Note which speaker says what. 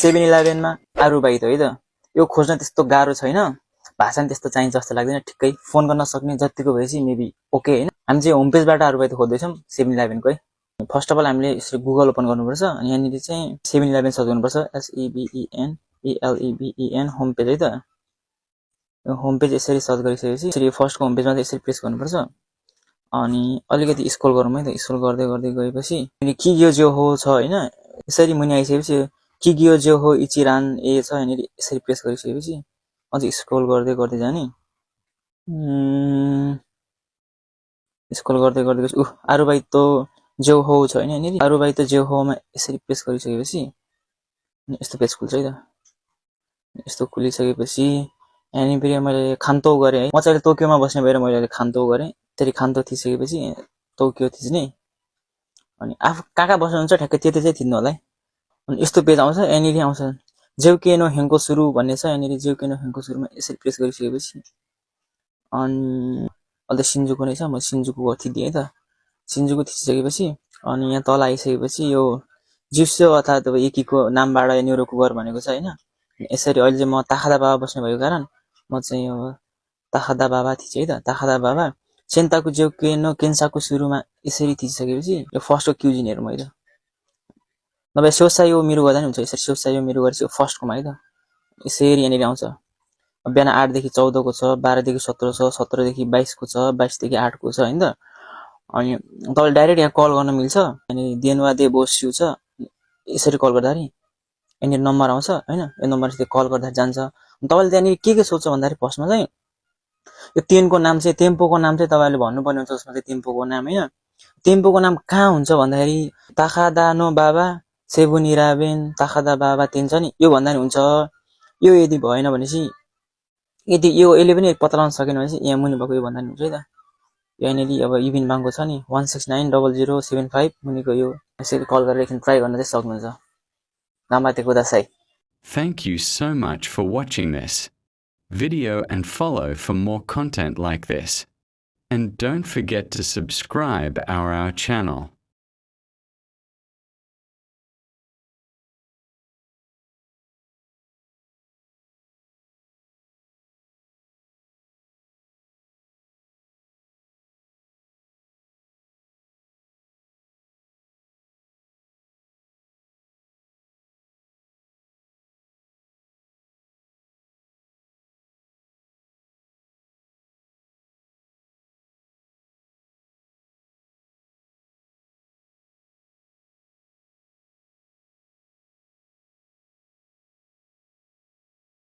Speaker 1: 7-11 मा आरुबाहित है त यो खोज्न त्यस्तो गाह्रो छैन भाषा नि त्यस्तो चाहिन्छ जस्तो लाग्दैन ठिक्कै फोन गर्न सक्ने जतिको भएपछि मेबी ओके हैन हामी चाहिँ होम पेजबाट आरुबाहित खोज्दैछौँ 7-11 को है फर्स्ट अफ अल हामीले यसरी गुगल ओपन गर्नुपर्छ अनि यहाँनिर चाहिँ 7-11 सर्च गर्नुपर्छ SEVENELEVEN होम पेज है त होम पेज यसरी सर्च गरिसकेपछि यसरी फर्स्टको होम पेजमा यसरी प्रेस गर्नुपर्छ अनि अलिकति स्क्रोल गरौँ है त स्क्रोल गर्दै गर्दै गएपछि किग्यो जो हो छ हैन यसरी मुनि आइसकेपछि किग्यो जो हो इचिरान ए छ यहाँनिर यसरी प्रेस गरिसकेपछि अझै स्क्रोल गर्दै गर्दै जाने स्क्रोल गर्दै गर्दै गएपछि आरुबाहितो जो हो छ हैन यहाँनिर आरुबाहितो जो होमा यसरी प्रेस गरिसकेपछि यस्तो पेज खुल्छ है त यस्तो खुलिसकेपछि यहाँनिर फेरि मैले खान्तो गरेँ है म चाहिँ टोकियोमा बस्ने भएर मैले खान्तो गरेँ त्यसरी खान्तो थिचेपछि टोकियो थिच्ने अनि आफू कहाँ बस्नुहुन्छ ठ्याक्कै त्यति चाहिँ थिच्नु होला है अनि यस्तो पेज आउँछ यहाँनिर आउँछ जेउकेनो हेङ्को सुरु भन्ने छ यहाँनिर जेउकेनो हेङ्को सुरुमा यसरी प्रेस गरिसकेपछि अनि अहिले सिन्जुको नै छ म सिन्जुको थिदिएँ है त सिन्जुको थिचिसकेपछि अनि यहाँ तल आइसकेपछि यो जिप्सो अर्थात् अब एकीको नामबाट न्युरोको घर भनेको छ हैन यसरी अहिले चाहिँ म ताखादा बाबा बस्ने भएको कारण म चाहिँ अब ताखादा बाबा थिचे है त ताखादा बाबा सेन्ताको जेउकेनो केन्साको सुरुमा यसरी थिचिसकेपछि यो फर्स्टको क्युजिनहरु मैले नभए सोसायो मेरो गर्दा नि हुन्छ यसरी सोसायो मेरो गरेपछि फर्स्टकोमा है त यसरी यहाँनिर आउँछ बिहान 8 देखि 14 को छ 12 देखि 17 छ 17 देखि 22 को छ 22 देखि 8 को छ हैन त अनि तपाईले डाइरेक्ट यहाँ कल गर्न मिल्छ अनि देनवा दे बोस्यु छ यसरी कल गर्दाखेरि यहाँनिर नम्बर आउँछ हैन यो नम्बरसित कल गर्दा जान्छ तपाईले त्यहाँनिर के सोच्छ भन्दाखेरि फर्स्टमा चाहिँ यो तेनको नाम चाहिँ टेम्पोको नाम चाहिँ तपाईले भन्नुपर्ने हुन्छ जसमा चाहिँ टेम्पोको नाम हैन टेम्पोको नाम कहाँ हुन्छ भन्दाखेरि ताखादा नो बाबा सेबुनिराबेन ताखादा बाबा तेन छ नि यो भन्दा नि हुन्छ यो यदि भएन भनेपछि यदि यो यसले पनि पत्ता लगाउन सकेन भनेपछि यहाँ मुनि भएको यो भन्दा नि हुन्छ है त यहाँनिर अब इभिन बाङको छ नि 1690075 मुनिको यो यसरी कल गरेर एकछिन ट्राई गर्न चाहिँ सक्नुहुन्छ नामाते कुदासाई
Speaker 2: Thank you so much for watching this video and follow for more content like this. And don't forget to subscribe our channel.